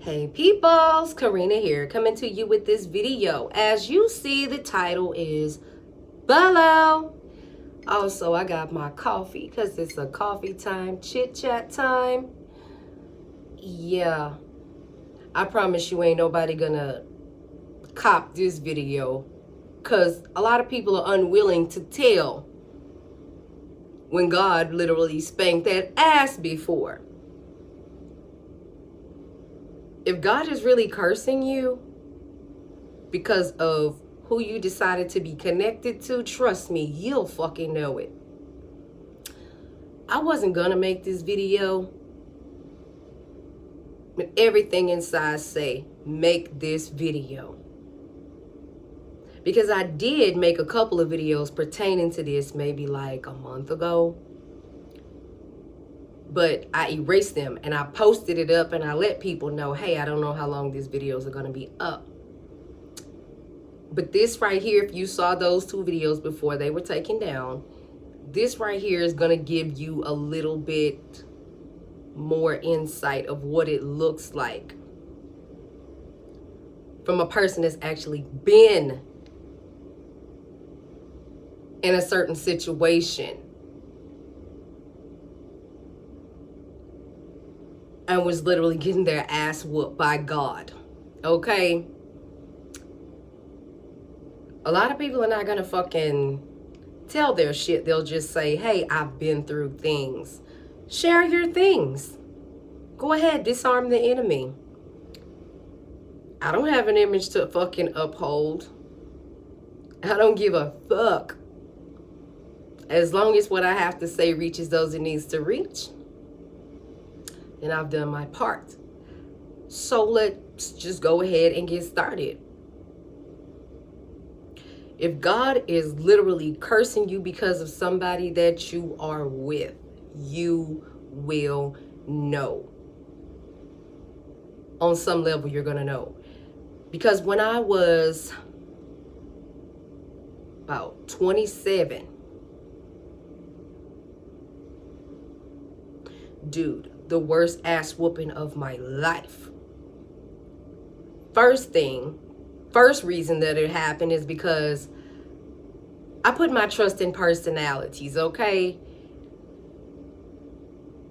Hey peoples, Karina here, coming to you with this video. As you see, the title is below. Also, I got my coffee because it's a coffee time, chit chat time. Yeah, I promise you ain't nobody gonna cop this video because a lot of people are unwilling to tell when God literally spanked that ass before. If God is really cursing you because of who you decided to be connected to, trust me, you'll fucking know it. I wasn't gonna make this video, but everything inside say, make this video. Because I did make a couple of videos pertaining to this maybe like a month ago. But I erased them and I posted it up and I let people know, hey, I don't know how long these videos are gonna be up. But this right here, if you saw those two videos before they were taken down, this right here is going to give you a little bit more insight of what it looks like from a person that's actually been in a certain situation and was literally getting their ass whooped by God. Okay? A lot of people are not gonna fucking tell their shit. They'll just say, hey, I've been through things. Share your things. Go ahead, disarm the enemy. I don't have an image to fucking uphold. I don't give a fuck. As long as what I have to say reaches those it needs to reach, then I've done my part. So let's just go ahead and get started. If God is literally cursing you because of somebody that you are with, you will know. On some level, you're going to know. Because when I was about 27, dude, the worst ass whooping of my life. First reason that it happened is because I put my trust in personalities, okay?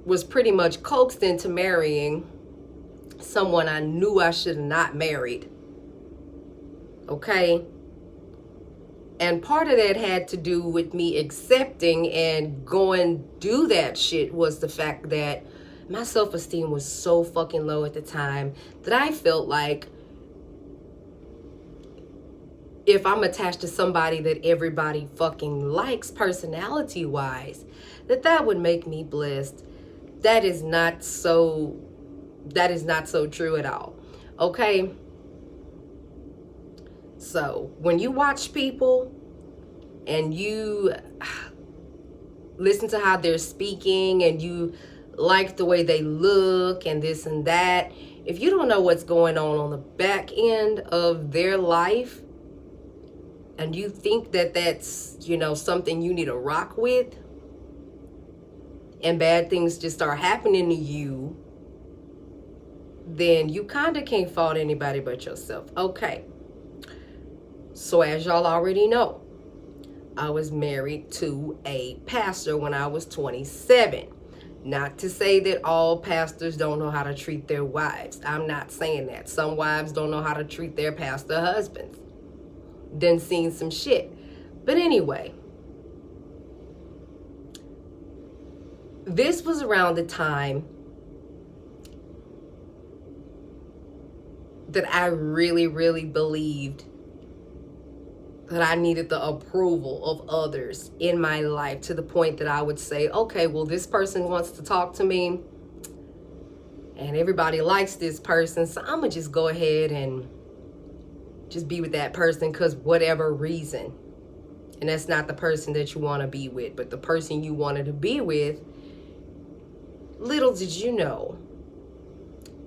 Was pretty much coaxed into marrying someone I knew I should have not married, okay? And part of that had to do with me accepting and going do that shit was the fact that my self-esteem was so fucking low at the time that I felt like if I'm attached to somebody that everybody fucking likes personality-wise, that would make me blessed. That is not so true at all. Okay? So, when you watch people and you listen to how they're speaking and you like the way they look and this and that, if you don't know what's going on the back end of their life, and you think that that's, something you need to rock with, and bad things just start happening to you, then you kind of can't fault anybody but yourself. Okay. So as y'all already know, I was married to a pastor when I was 27. Not to say that all pastors don't know how to treat their wives. I'm not saying that. Some wives don't know how to treat their pastor husbands. Done seen some shit. But anyway, this was around the time that I really, really believed that I needed the approval of others in my life, to the point that I would say, okay, well, this person wants to talk to me and everybody likes this person, so I'm gonna just go ahead and just be with that person because whatever reason. And that's not the person that you want to be with, but the person you wanted to be with. Little did you know,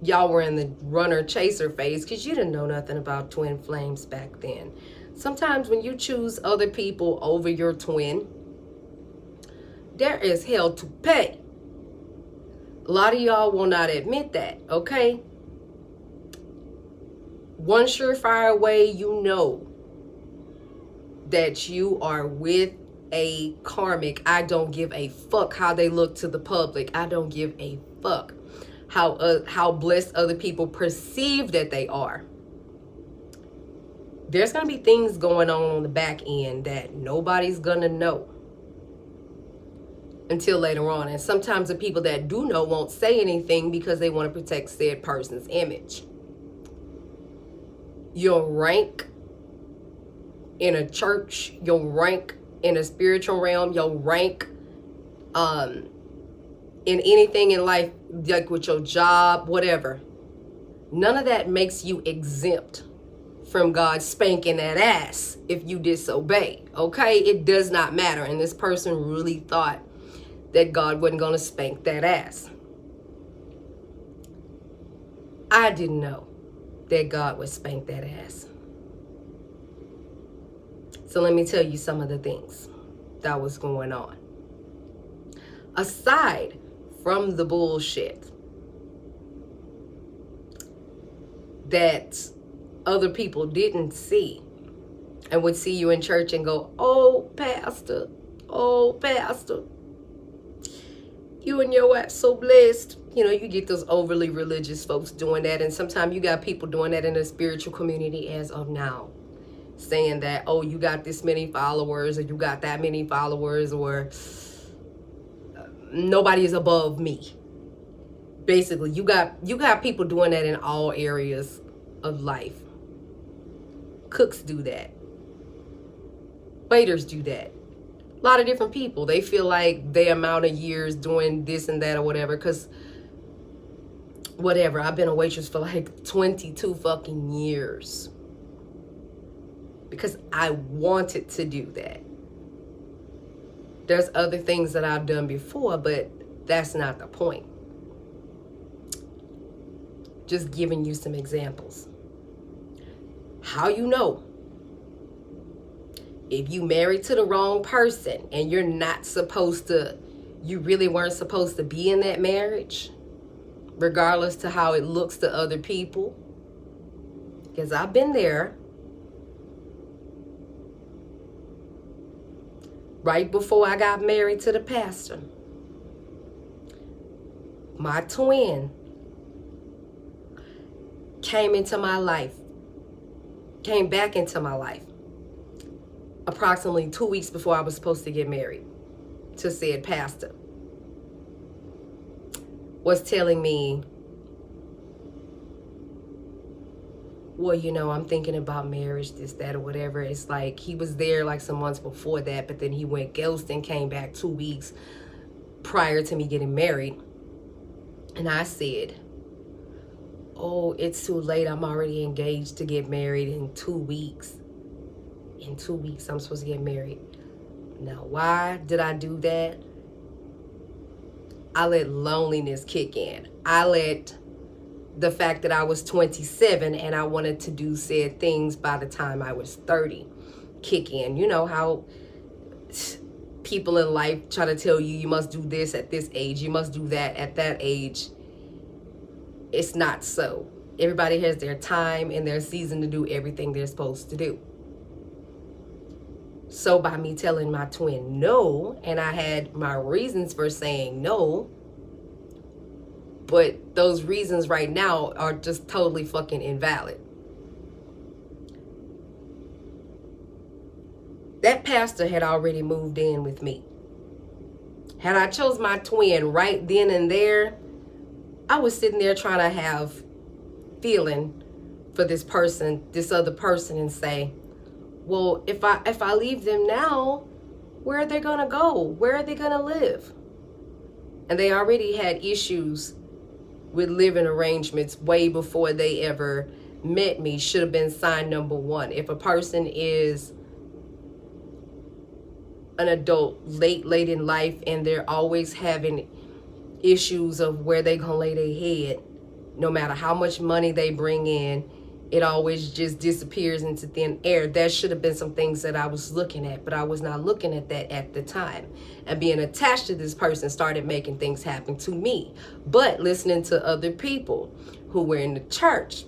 y'all were in the runner chaser phase because you didn't know nothing about twin flames back then. Sometimes when you choose other people over your twin, there is hell to pay. A lot of y'all will not admit that, okay? One surefire way you know that you are with a karmic. I don't give a fuck how they look to the public. I don't give a fuck how blessed other people perceive that they are. There's going to be things going on the back end that nobody's going to know until later on. And sometimes the people that do know won't say anything because they want to protect said person's image. Your rank in a church, your rank in a spiritual realm, your rank in anything in life, like with your job, whatever, none of that makes you exempt from God spanking that ass if you disobey. Okay, it does not matter. And this person really thought that God wasn't going to spank that ass. I didn't know that God would spank that ass. So let me tell you some of the things that was going on. Aside from the bullshit that other people didn't see and would see you in church and go, oh, pastor, you and your ass so blessed. You know, you get those overly religious folks doing that. And sometimes you got people doing that in the spiritual community as of now, saying that, oh, you got this many followers, or you got that many followers, or nobody is above me. Basically, you got people doing that in all areas of life. Cooks do that. Waiters do that. A lot of different people. They feel like their amount of years doing this and that or whatever, because whatever, I've been a waitress for like 22 fucking years. Because I wanted to do that. There's other things that I've done before, but that's not the point. Just giving you some examples. How you know? If you married to the wrong person and you're not supposed to, you really weren't supposed to be in that marriage, regardless to how it looks to other people. Because I've been there. Right before I got married to the pastor, my twin came back into my life approximately 2 weeks before I was supposed to get married to said pastor. Was telling me, well, you know, I'm thinking about marriage, this, that, or whatever. It's like he was there like some months before that, but then he went ghost and came back 2 weeks prior to me getting married. And I said, oh, it's too late. I'm already engaged to get married in 2 weeks. In 2 weeks, I'm supposed to get married. Now, why did I do that? I let loneliness kick in. I let the fact that I was 27 and I wanted to do said things by the time I was 30 kick in. You know how people in life try to tell you, you must do this at this age, you must do that at that age. It's not so. Everybody has their time and their season to do everything they're supposed to do. So by me telling my twin no, and I had my reasons for saying no, but those reasons right now are just totally fucking invalid. That pastor had already moved in with me. Had I chose my twin right then and there, I was sitting there trying to have feeling for this person, this other person, and say, well, if I leave them now, where are they gonna go? Where are they gonna live? And they already had issues with living arrangements way before they ever met me. Should have been sign number one. If a person is an adult late in life and they're always having issues of where they gonna lay their head, no matter how much money they bring in, it always just disappears into thin air. That should have been some things that I was looking at, but I was not looking at that at the time. And being attached to this person started making things happen to me. But listening to other people who were in the church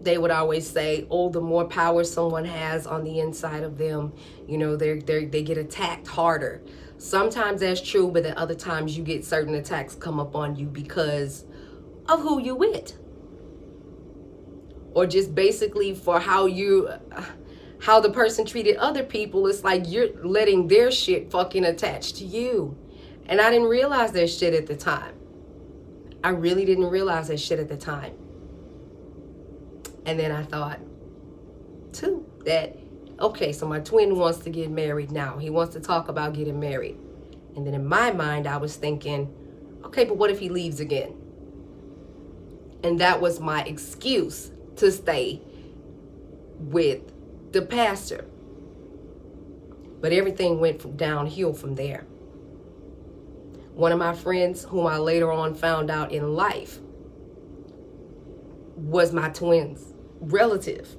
they would always say, oh, the more power someone has on the inside of them, you know, they get attacked harder. Sometimes that's true, but then other times you get certain attacks come up on you because of who you with, or just basically for how the person treated other people. It's like you're letting their shit fucking attach to you. And I didn't realize that shit at the time. I really didn't realize that shit at the time. And then I thought, too, that, okay, so my twin wants to get married now. He wants to talk about getting married. And then in my mind, I was thinking, okay, but what if he leaves again? And that was my excuse to stay with the pastor. But everything went downhill from there. One of my friends, whom I later on found out in life, was my twin's relative.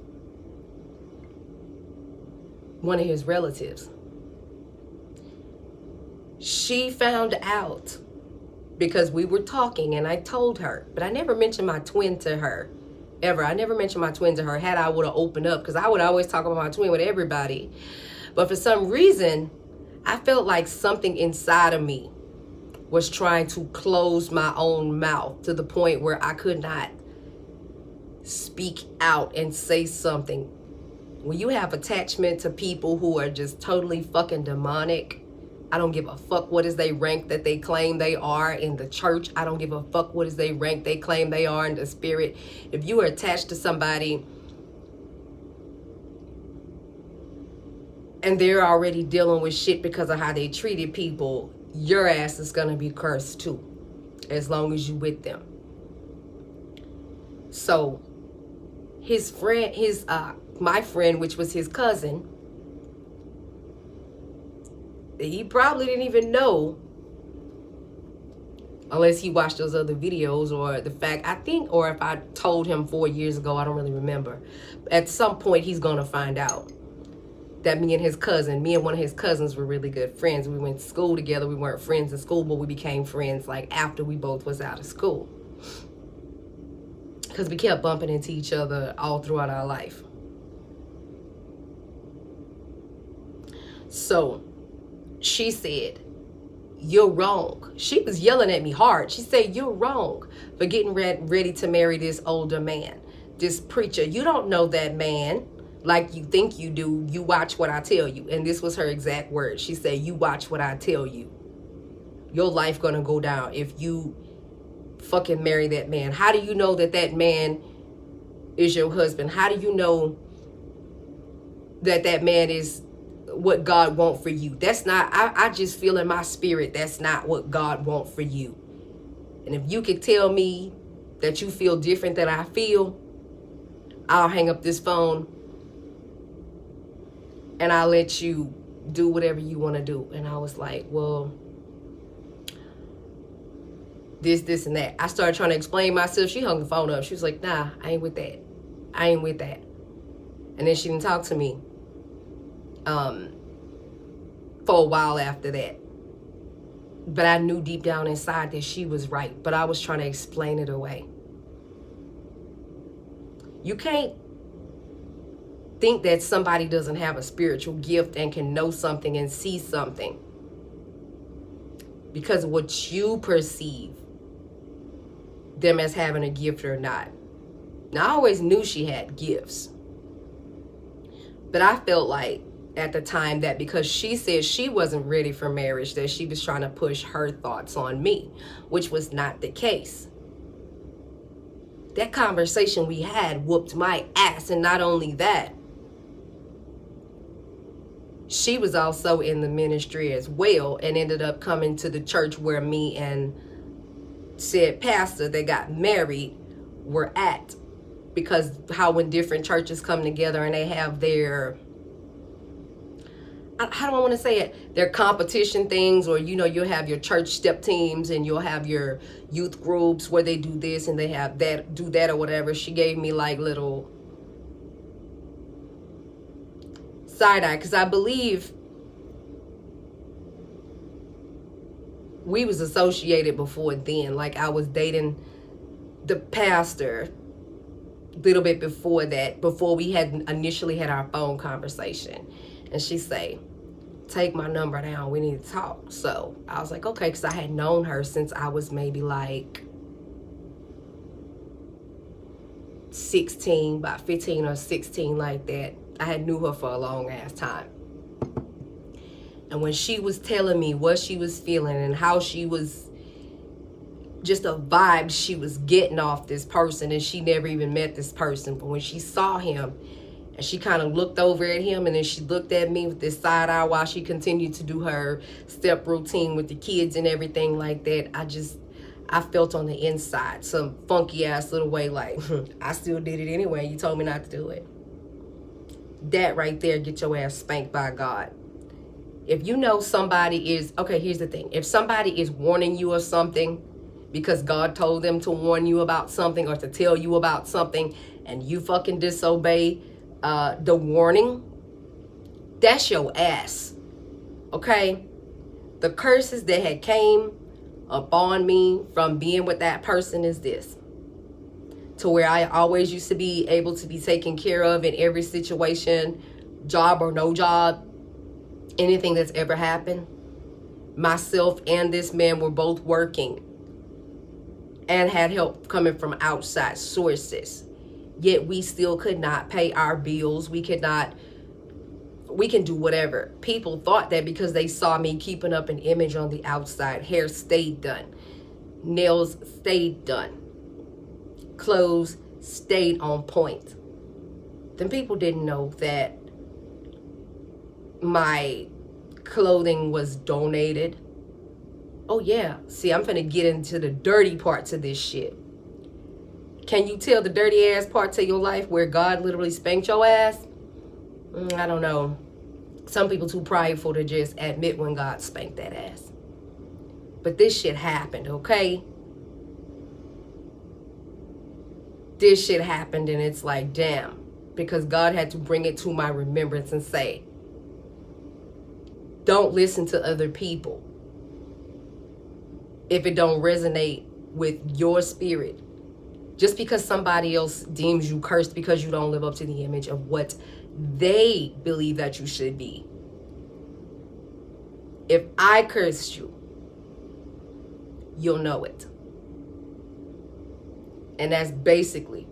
One of his relatives. She found out because we were talking and I told her, but I never mentioned my twin to her. Ever. I never mentioned my twin to her. Had I would have opened up, because I would always talk about my twin with everybody. But for some reason, I felt like something inside of me was trying to close my own mouth to the point where I could not speak out and say something. When you have attachment to people who are just totally fucking demonic, I don't give a fuck what is they rank that they claim they are in the church. I don't give a fuck what is they rank they claim they are in the spirit. If you are attached to somebody and they're already dealing with shit because of how they treated people, your ass is gonna be cursed too, as long as you with them. So his friend, my friend, which was his cousin, he probably didn't even know, unless he watched those other videos, or the fact, I think, or if I told him 4 years ago, I don't really remember. At some point, he's gonna find out that me and one of his cousins were really good friends. We went to school together. We weren't friends in school, but we became friends like after we both was out of school. Because we kept bumping into each other all throughout our life. So she said, you're wrong. She was yelling at me hard. She said, you're wrong for getting ready to marry this older man, this preacher. You don't know that man like you think you do. You watch what I tell you. And this was her exact word. She said, you watch what I tell you. Your life gonna go down if you fucking marry that man. How do you know that that man is your husband? How do you know that that man is what God wants for you? That's not, I just feel in my spirit that's not what God wants for you. And if you could tell me that you feel different than I feel, I'll hang up this phone and I'll let you do whatever you want to do. And I was like, well, this and that. I started trying to explain myself. She hung the phone up. She was like, nah, I ain't with that. I ain't with that. And then she didn't talk to me for a while after that. But I knew deep down inside that she was right. But I was trying to explain it away. You can't think that somebody doesn't have a spiritual gift and can know something and see something because of what you perceive them as having a gift or not. Now, I always knew she had gifts. But I felt like at the time that because she said she wasn't ready for marriage, that she was trying to push her thoughts on me, which was not the case. That conversation we had whooped my ass. And not only that, she was also in the ministry as well and ended up coming to the church where me and said pastor that got married were at. Because how when different churches come together and they have their, how do I want to say it, their competition things, or you know, you'll have your church step teams and you'll have your youth groups where they do this and they have that, do that or whatever. She gave me like little side eye, because I believe we was associated before then. Like I was dating the pastor little bit before that, before we had initially had our phone conversation. And she say, take my number down, we need to talk. So I was like, okay, because I had known her since I was maybe like 16, about 15 or 16, like that. I had knew her for a long ass time. And when she was telling me what she was feeling and how she was, just a vibe she was getting off this person, and she never even met this person, but when she saw him and she kind of looked over at him, and then she looked at me with this side eye while she continued to do her step routine with the kids and everything like that, I felt on the inside some funky ass little way, like, I still did it anyway, you told me not to do it. That right there, get your ass spanked by God. If you know somebody is, okay, here's the thing. If somebody is warning you of something because God told them to warn you about something or to tell you about something, and you fucking disobey the warning, that's your ass. Okay? The curses that had came upon me from being with that person is this. To where I always used to be able to be taken care of in every situation, job or no job, anything that's ever happened. Myself and this man were both working and had help coming from outside sources. Yet we still could not pay our bills. We can do whatever. People thought that because they saw me keeping up an image on the outside. Hair stayed done. Nails stayed done. Clothes stayed on point. Then people didn't know that my clothing was donated. Oh yeah, see, I'm finna get into the dirty parts of this shit. Can you tell the dirty ass parts of your life where God literally spanked your ass? I don't know. Some people too prideful to just admit when God spanked that ass. But this shit happened, okay? This shit happened, and it's like, damn. Because God had to bring it to my remembrance and say, don't listen to other people if it don't resonate with your spirit. Just because somebody else deems you cursed because you don't live up to the image of what they believe that you should be. If I cursed you, you'll know it. And that's basically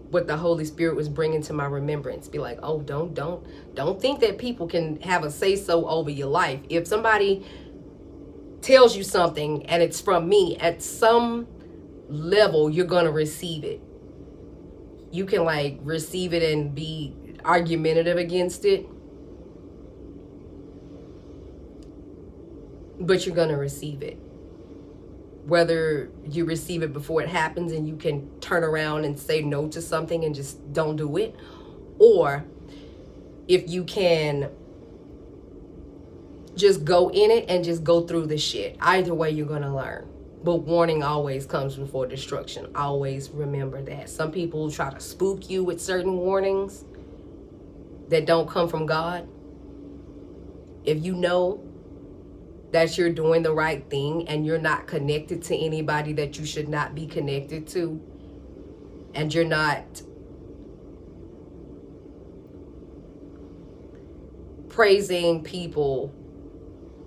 what the Holy Spirit was bringing to my remembrance. Be like, oh, don't think that people can have a say-so over your life. If somebody tells you something and it's from me, at some level, you're going to receive it. You can like receive it and be argumentative against it, but you're going to receive it. Whether you receive it before it happens and you can turn around and say no to something and just don't do it, or if you can just go in it and just go through the shit. Either way, you're going to learn. But warning always comes before destruction. Always remember that. Some people try to spook you with certain warnings that don't come from God. If you know that you're doing the right thing and you're not connected to anybody that you should not be connected to, and you're not praising people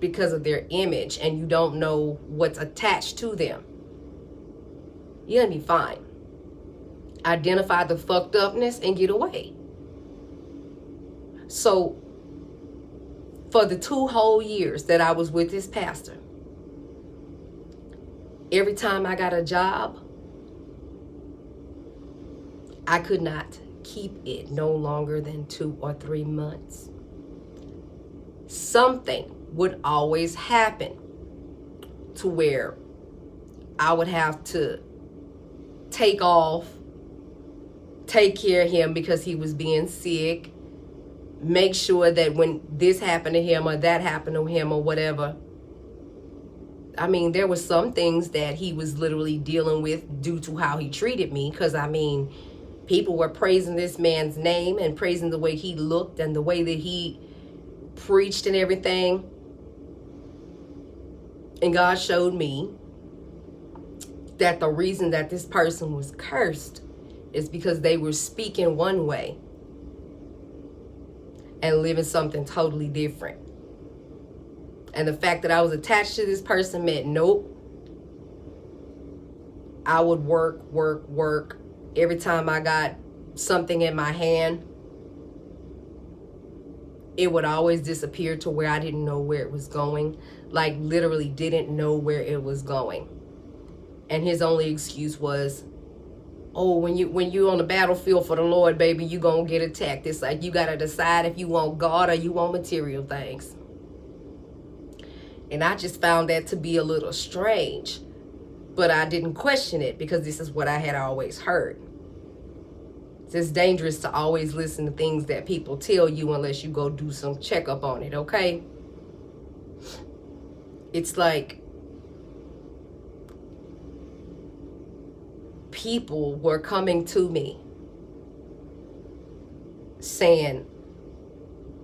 because of their image and you don't know what's attached to them, you're gonna be fine. Identify the fucked upness and get away. So for the 2 whole years that I was with this pastor, every time I got a job, I could not keep it no longer than 2 or 3 months. Something would always happen to where I would have to take off, take care of him because he was being sick, make sure that when this happened to him or that happened to him or whatever. I mean, there were some things that he was literally dealing with due to how he treated me. Because, I mean, people were praising this man's name and praising the way he looked and the way that he preached and everything. And God showed me that the reason that this person was cursed is because they were speaking one way and living something totally different. And the fact that I was attached to this person meant nope. I would work. Every time I got something in my hand, it would always disappear to where I didn't know where it was going. Like literally didn't know where it was going. And his only excuse was, oh, when you on the battlefield for the Lord, baby, you gonna get attacked. It's like you gotta decide if you want God or you want material things. And I just found that to be a little strange. But I didn't question it because this is what I had always heard. It's dangerous to always listen to things that people tell you unless you go do some checkup on it, okay? It's like people were coming to me saying,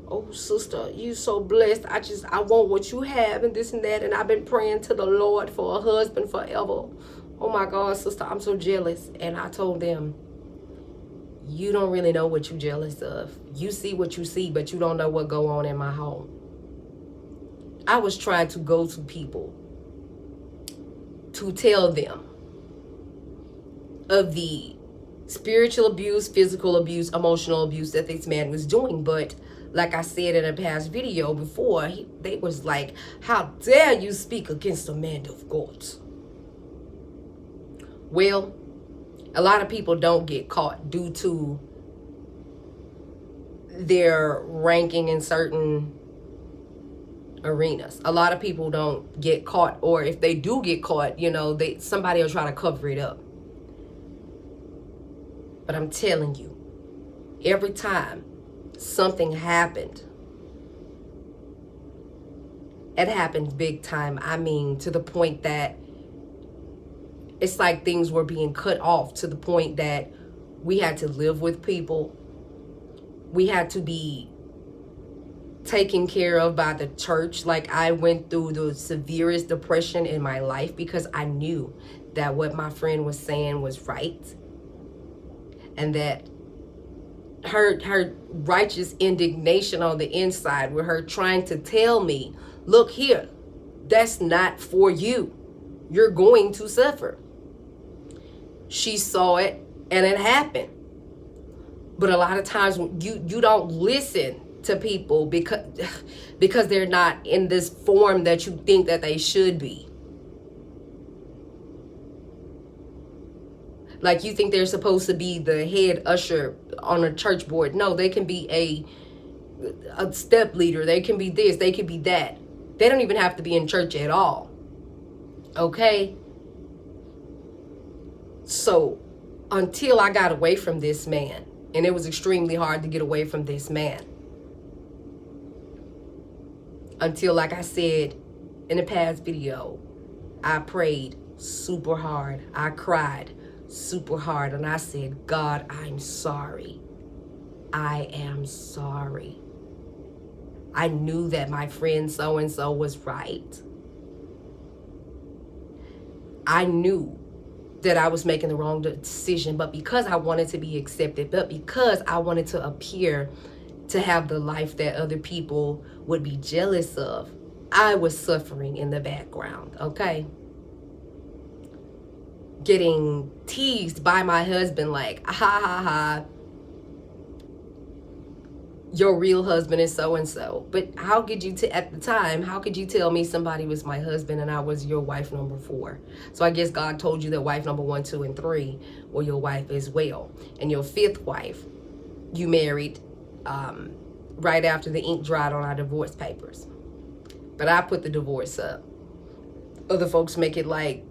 oh, sister, you so blessed. I want what you have and this and that. And I've been praying to the Lord for a husband forever. Oh my God, sister, I'm so jealous. And I told them, you don't really know what you're jealous of. You see what you see, but you don't know what go on in my home. I was trying to go to people to tell them of the spiritual abuse, physical abuse, emotional abuse that this man was doing. But like I said in a past video before, they was like, how dare you speak against a man of God? Well, a lot of people don't get caught due to their ranking in certain arenas. A lot of people don't get caught, or if they do get caught, somebody will try to cover it up. But I'm telling you, every time something happened, it happened big time. I mean, to the point that it's like things were being cut off, to the point that we had to live with people. We had to be taken care of by the church. Like I went through the severest depression in my life because I knew that what my friend was saying was right. And that her righteous indignation on the inside, with her trying to tell me, look here, that's not for you. You're going to suffer. She saw it and it happened. But a lot of times you don't listen to people because they're not in this form that you think that they should be. Like you think they're supposed to be the head usher on a church board. No, they can be a step leader. They can be this. They can be that. They don't even have to be in church at all. Okay? So until I got away from this man, and it was extremely hard to get away from this man. Until, like I said in the past video, I prayed super hard. I cried super hard. And I said, God, I'm sorry. I am sorry. I knew that my friend so-and-so was right. I knew that I was making the wrong decision, but because I wanted to be accepted, but because I wanted to appear to have the life that other people would be jealous of, I was suffering in the background, okay? Getting teased by my husband like, ha ha ha, your real husband is so-and-so. But how could you, at the time, how could you tell me somebody was my husband and I was your wife number 4? So I guess God told you that wife number 1, 2, and 3 were your wife as well. And your 5th wife, you married right after the ink dried on our divorce papers. But I put the divorce up. Other folks make it like,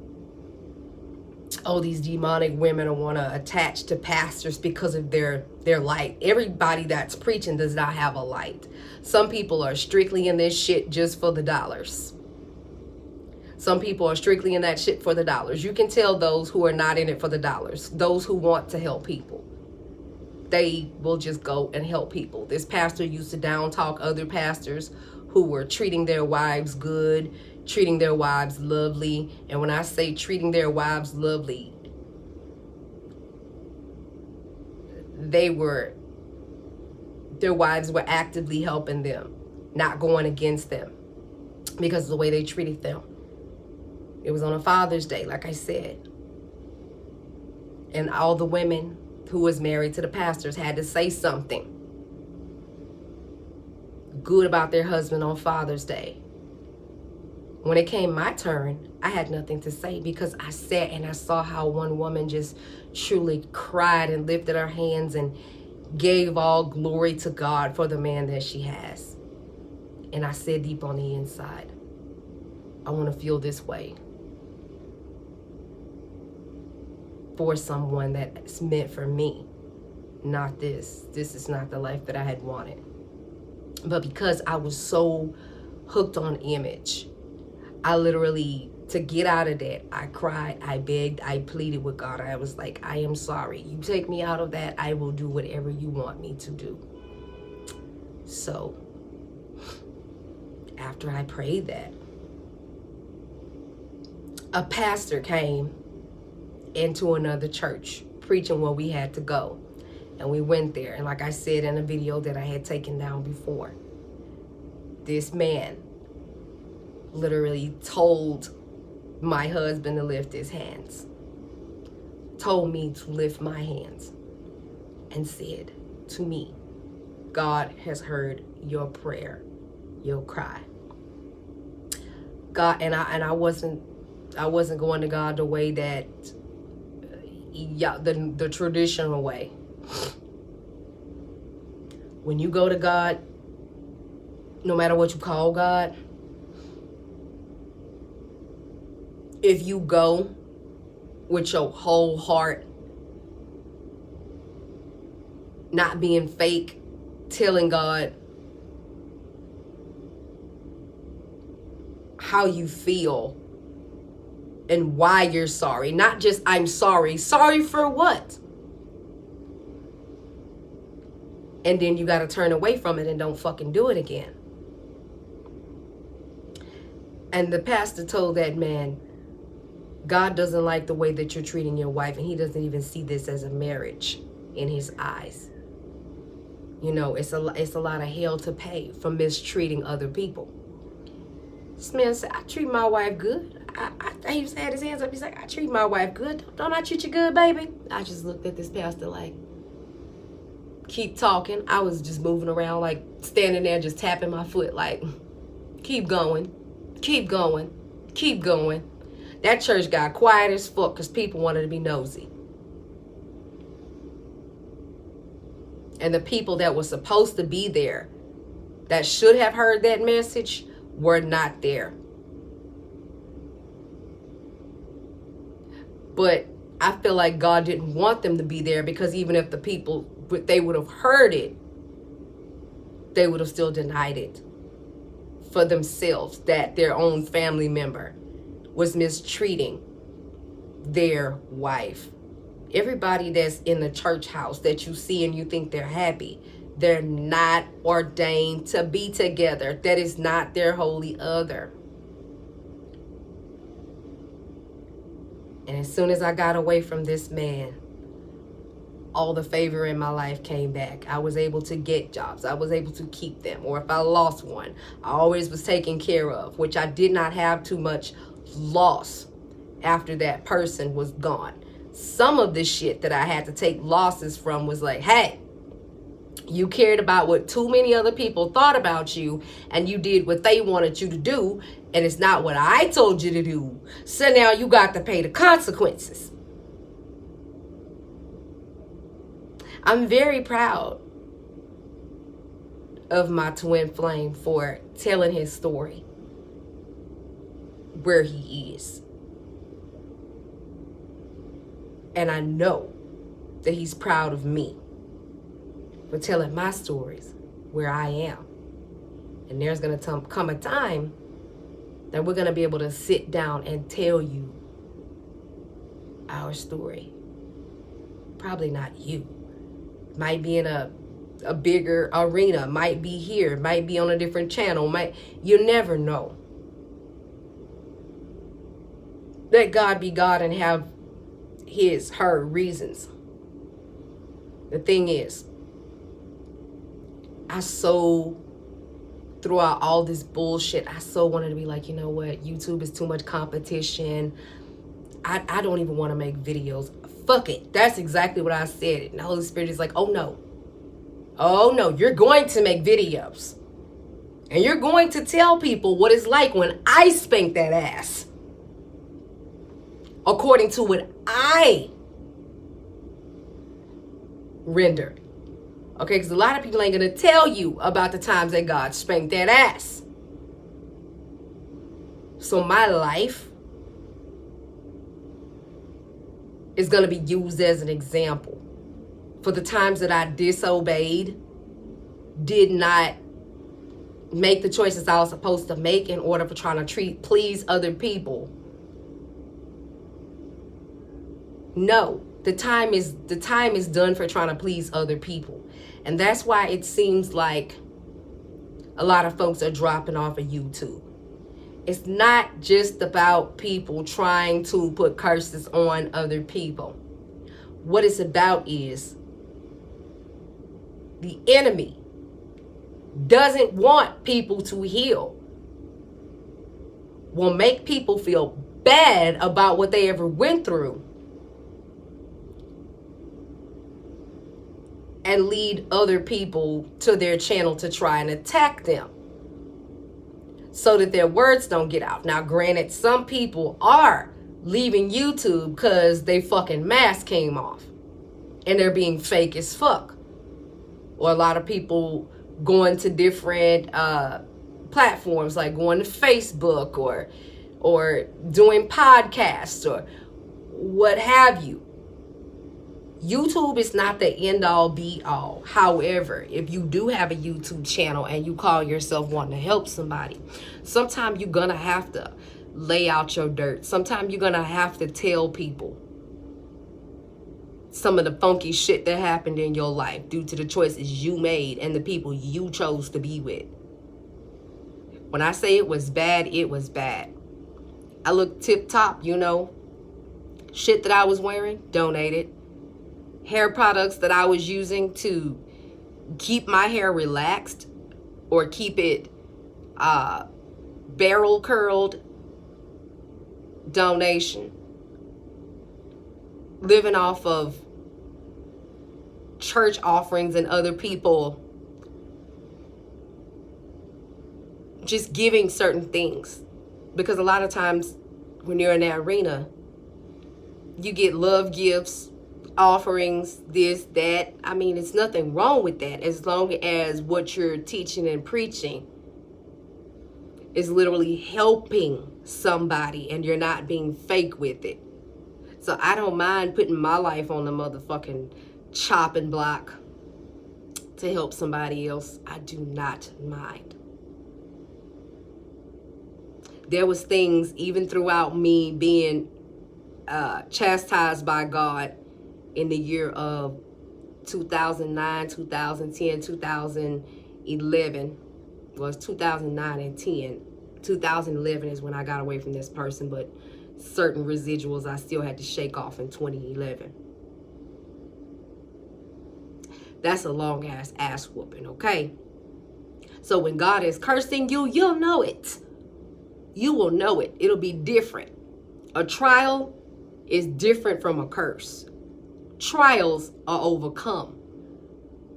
oh, these demonic women want to attach to pastors because of their light. Everybody that's preaching does not have a light. Some people are strictly in this shit just for the dollars. Some people are strictly in that shit for the dollars. You can tell those who are not in it for the dollars. Those who want to help people. They will just go and help people. This pastor used to down talk other pastors who were treating their wives good, treating their wives lovely. And when I say treating their wives lovely, their wives were actively helping them, not going against them because of the way they treated them. It was on a Father's Day, like I said. And all the women who was married to the pastors had to say something good about their husband on Father's Day. When it came my turn, I had nothing to say because I sat and I saw how one woman just truly cried and lifted her hands and gave all glory to God for the man that she has. And I said deep on the inside, I want to feel this way for someone that's meant for me, not this. This is not the life that I had wanted. But because I was so hooked on image, I literally, to get out of that, I cried, I begged, I pleaded with God. I was like, I am sorry. You take me out of that, I will do whatever you want me to do. So, after I prayed that, a pastor came into another church preaching where we had to go. And we went there. And like I said in a video that I had taken down before, this man literally told my husband to lift his hands, told me to lift my hands, and said to me, God has heard your prayer, your cry. God, and I wasn't going to God the way that, the traditional way. When you go to God, no matter what you call God, if you go with your whole heart, not being fake, telling God how you feel and why you're sorry, not just I'm sorry. Sorry for what? And then you got to turn away from it and don't fucking do it again. And the pastor told that man, God doesn't like the way that you're treating your wife, and he doesn't even see this as a marriage in his eyes. You know, it's a lot of hell to pay for mistreating other people. This man said, I treat my wife good. He just had his hands up. He's like, I treat my wife good. Don't I treat you good, baby? I just looked at this pastor like, keep talking. I was just moving around, like standing there, just tapping my foot, like, keep going, keep going, keep going. That church got quiet as fuck because people wanted to be nosy. And the people that were supposed to be there, that should have heard that message, were not there. But I feel like God didn't want them to be there, because even if the people, they would have heard it, they would have still denied it for themselves, that their own family member was mistreating their wife. Everybody that's in the church house that you see and you think they're happy, they're not ordained to be together. That is not their holy other. And as soon as I got away from this man, all the favor in my life came back. I was able to get jobs. I was able to keep them. Or if I lost one, I always was taken care of, which I did not have too much loss after that person was gone. Some of the shit that I had to take losses from was like, hey, you cared about what too many other people thought about you, and you did what they wanted you to do, and it's not what I told you to do. So now you got to pay the consequences. I'm very proud of my twin flame for telling his story where he is. And I know that he's proud of me for telling my stories where I am. And there's going to come a time that we're going to be able to sit down and tell you our story. Probably not you. Might be in a bigger arena, might be here, might be on a different channel, you never know. Let God be God and have her reasons. The thing is, throughout all this bullshit, I so wanted to be like, you know what, YouTube is too much competition. I don't even want to make videos. Fuck it. That's exactly what I said. And the Holy Spirit is like, oh no, you're going to make videos. And you're going to tell people what it's like when I spank that ass. According to what I rendered. Okay, because a lot of people ain't going to tell you about the times that God spanked that ass. So my life is going to be used as an example for the times that I disobeyed, did not make the choices I was supposed to make in order for trying to please other people. No, the time is done for trying to please other people. And that's why it seems like a lot of folks are dropping off of YouTube. It's not just about people trying to put curses on other people. What it's about is the enemy doesn't want people to heal. Will make people feel bad about what they ever went through and lead other people to their channel to try and attack them so that their words don't get out. Now, granted, some people are leaving YouTube because they fucking mask came off and they're being fake as fuck. Or a lot of people going to different platforms, like going to Facebook or doing podcasts or what have you. YouTube is not the end all be all. However, if you do have a YouTube channel and you call yourself wanting to help somebody, sometimes you're gonna have to lay out your dirt. Sometimes you're gonna have to tell people some of the funky shit that happened in your life due to the choices you made and the people you chose to be with. When I say it was bad, it was bad. I looked tip top, you know. Shit that I was wearing, donated. Hair products that I was using to keep my hair relaxed or keep it barrel curled, donation. Living off of church offerings and other people just giving certain things. Because a lot of times when you're in that arena, you get love gifts, offerings, this, that. I mean, it's nothing wrong with that as long as what you're teaching and preaching is literally helping somebody and you're not being fake with it. So I don't mind putting my life on the motherfucking chopping block to help somebody else. I do not mind. There was things even throughout me being chastised by God in the year of 2009, 2010, 2011. Well, it's 2009 and 10. 2011 is when I got away from this person, but certain residuals I still had to shake off in 2011. That's a long ass whooping, okay? So when God is cursing you, you'll know it. You will know it. It'll be different. A trial is different from a curse. Trials are overcome.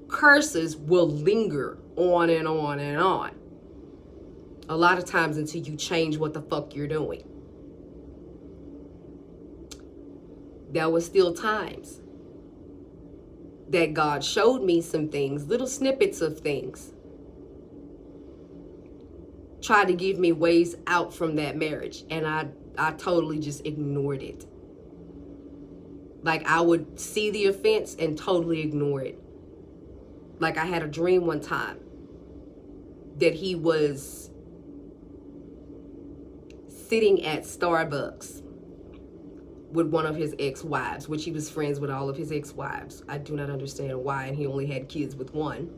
Curses will linger on and on and on. A lot of times until you change what the fuck you're doing. There was still times that God showed me some things, little snippets of things. Tried to give me ways out from that marriage. And I totally just ignored it. Like I would see the offense and totally ignore it. Like I had a dream one time that he was sitting at Starbucks with one of his ex-wives, which he was friends with all of his ex-wives. I do not understand why, and he only had kids with one.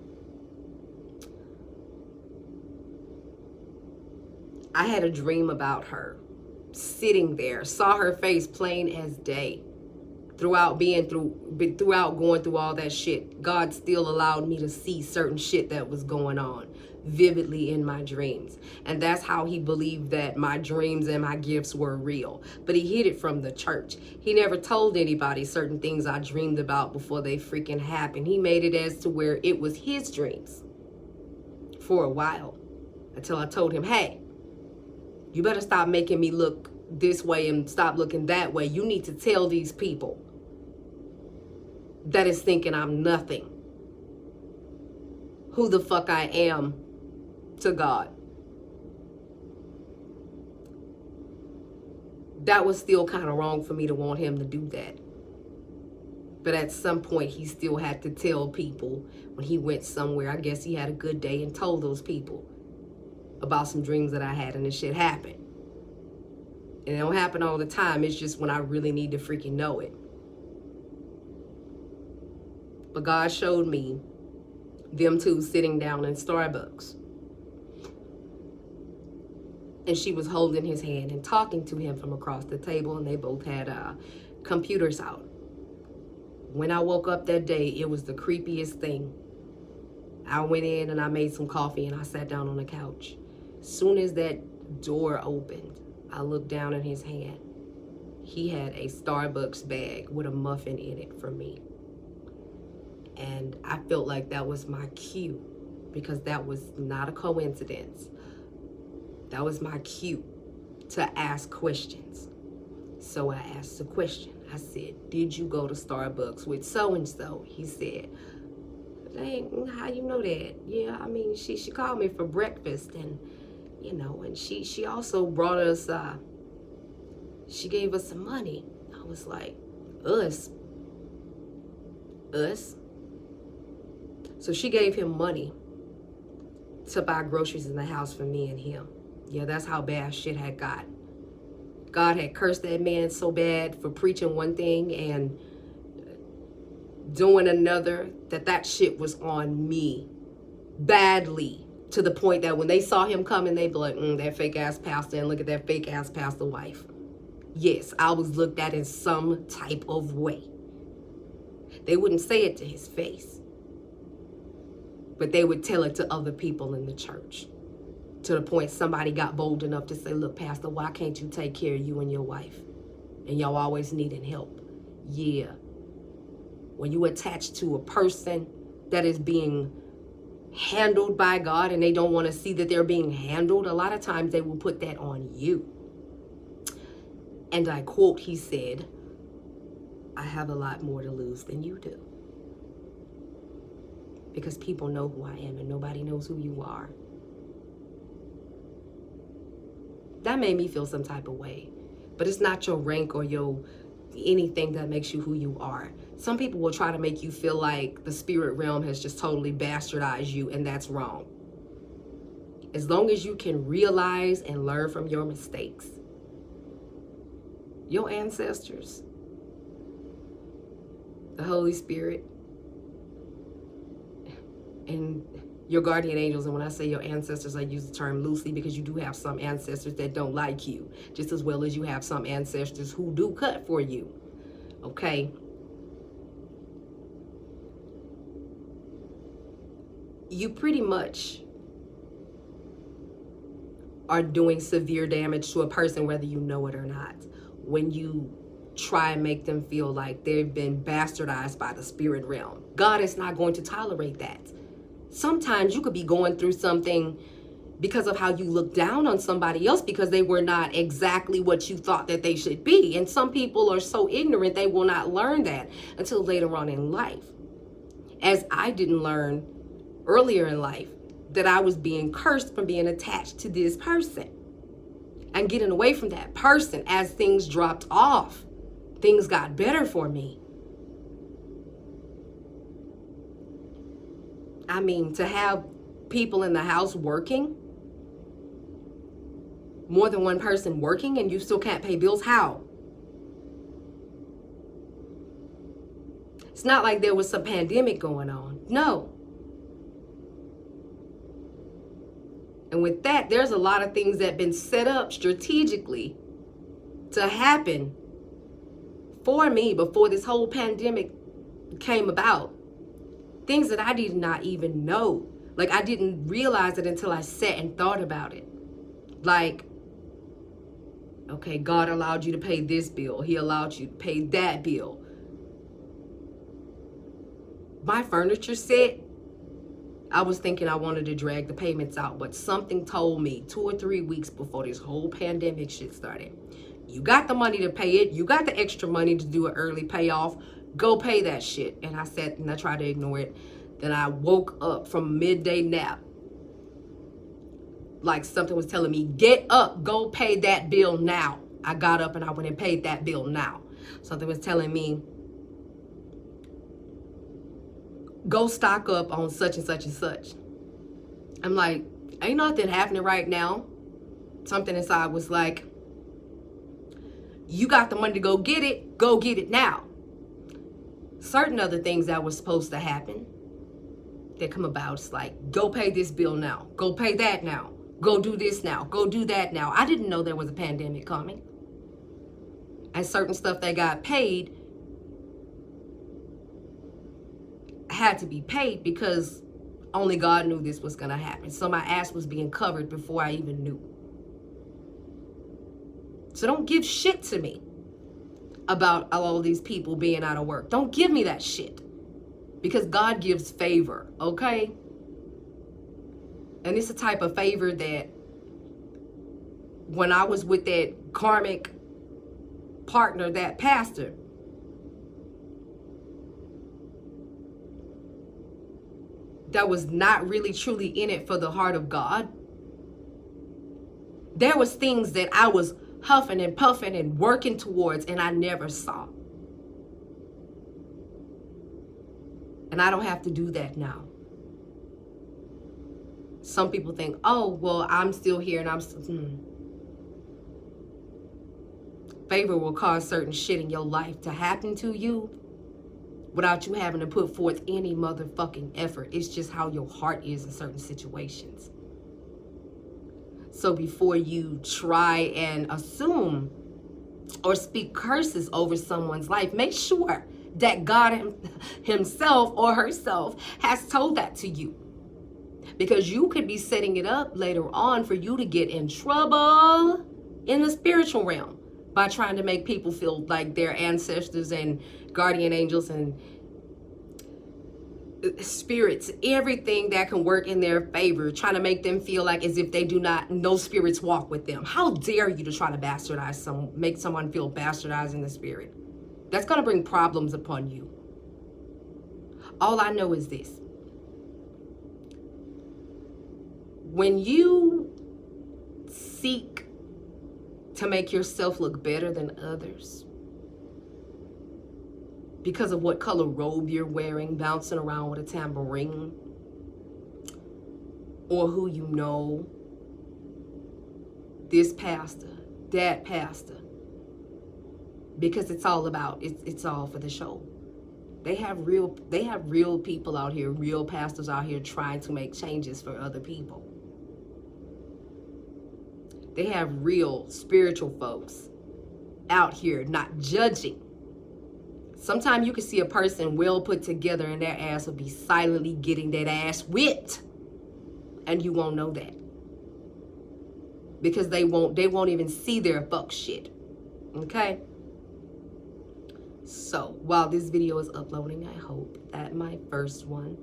I had a dream about her sitting there, saw her face plain as day. throughout going through all that shit, God still allowed me to see certain shit that was going on vividly in my dreams. And that's how he believed that my dreams and my gifts were real. But he hid it from the church. He never told anybody certain things I dreamed about before they freaking happened. He made it as to where it was his dreams for a while, until I told him, hey, you better stop making me look this way and stop looking that way. You need to tell these people that is thinking I'm nothing, who the fuck I am to God. That was still kind of wrong for me to want him to do that. But at some point, he still had to tell people when he went somewhere. I guess he had a good day and told those people about some dreams that I had, and this shit happened. And it don't happen all the time. It's just when I really need to freaking know it. But God showed me them two sitting down in Starbucks. And she was holding his hand and talking to him from across the table, and they both had computers out. When I woke up that day, it was the creepiest thing. I went in and I made some coffee and I sat down on the couch. Soon as that door opened, I looked down at his hand. He had a Starbucks bag with a muffin in it for me. And I felt like that was my cue, because that was not a coincidence. That was my cue to ask questions. So I asked a question. I said, did you go to Starbucks with so-and-so? He said, dang, how you know that? Yeah, I mean, she called me for breakfast, and you know, and she also brought us, she gave us some money. I was like, us? So she gave him money to buy groceries in the house for me and him. Yeah, that's how bad shit had got. God had cursed that man so bad for preaching one thing and doing another, that shit was on me badly, to the point that when they saw him coming, they'd be like, that fake ass pastor, and look at that fake ass pastor wife. Yes, I was looked at in some type of way. They wouldn't say it to his face, but they would tell it to other people in the church. To the point somebody got bold enough to say, look, Pastor, why can't you take care of you and your wife? And y'all always needing help. Yeah. When you attach to a person that is being handled by God and they don't want to see that they're being handled, a lot of times they will put that on you. And I quote, he said, I have a lot more to lose than you do. Because people know who I am and nobody knows who you are. That made me feel some type of way. But it's not your rank or your anything that makes you who you are. Some people will try to make you feel like the spirit realm has just totally bastardized you, and that's wrong. As long as you can realize and learn from your mistakes, your ancestors, the Holy Spirit, and your guardian angels, and when I say your ancestors, I use the term loosely because you do have some ancestors that don't like you, just as well as you have some ancestors who do cut for you, okay? You pretty much are doing severe damage to a person, whether you know it or not, when you try and make them feel like they've been bastardized by the spirit realm. God is not going to tolerate that. Sometimes you could be going through something because of how you look down on somebody else because they were not exactly what you thought that they should be. And some people are so ignorant, they will not learn that until later on in life. As I didn't learn earlier in life that I was being cursed from being attached to this person and getting away from that person. As things dropped off, things got better for me. I mean, to have people in the house working, more than one person working, and you still can't pay bills, how? It's not like there was some pandemic going on. No. And with that, there's a lot of things that have been set up strategically to happen for me before this whole pandemic came about. Things that I did not even know. Like, I didn't realize it until I sat and thought about it. Like, okay, God allowed you to pay this bill. He allowed you to pay that bill. My furniture set, I was thinking I wanted to drag the payments out, but something told me 2 or 3 weeks before this whole pandemic shit started, you got the money to pay it. You got the extra money to do an early payoff. Go pay that shit. And I sat and I tried to ignore it. Then I woke up from a midday nap. Like something was telling me, get up, go pay that bill now. I got up and I went and paid that bill now. Something was telling me, go stock up on such and such and such. I'm like, ain't nothing happening right now. Something inside was like, you got the money to go get it now. Certain other things that were supposed to happen that come about, it's like, go pay this bill now, go pay that now, go do this now, go do that now. I didn't know there was a pandemic coming. And certain stuff that got paid had to be paid because only God knew this was gonna happen. So my ass was being covered before I even knew. So don't give shit to me about all these people being out of work. Don't give me that shit. Because God gives favor, okay? And it's a type of favor that when I was with that karmic partner, that pastor, that was not really truly in it for the heart of God, there was things that I was huffing and puffing and working towards and I never saw. And I don't have to do that now. Some people think, oh, well, I'm still here and I'm still... Favor will cause certain shit in your life to happen to you without you having to put forth any motherfucking effort. It's just how your heart is in certain situations. So before you try and assume or speak curses over someone's life, make sure that God himself or herself has told that to you. Because you could be setting it up later on for you to get in trouble in the spiritual realm by trying to make people feel like their ancestors and guardian angels and spirits, everything that can work in their favor, trying to make them feel like as if they do not, no spirits walk with them. How dare you to try to bastardize make someone feel bastardized in the spirit? That's going to bring problems upon you. All I know is this. When you seek to make yourself look better than others because of what color robe you're wearing, bouncing around with a tambourine, or who you know, this pastor, that pastor, because it's all about, it's all for the show. They have real people out here, real pastors out here trying to make changes for other people. They have real spiritual folks out here not judging. Sometimes you can see a person well put together and their ass will be silently getting that ass whipped. And you won't know that. Because they won't even see their fuck shit. Okay? So, while this video is uploading, I hope that my first one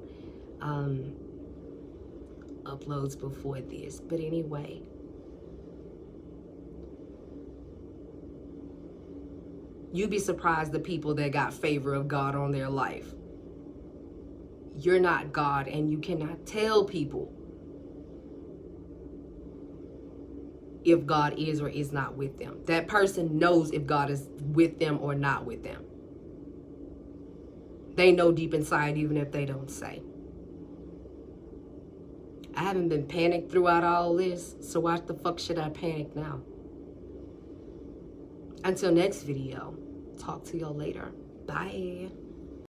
uploads before this. But anyway, you'd be surprised the people that got favor of God on their life. You're not God, and you cannot tell people if God is or is not with them. That person knows if God is with them or not with them. They know deep inside, even if they don't say. I haven't been panicked throughout all this, so why the fuck should I panic now? Until next video, talk to y'all later. Bye.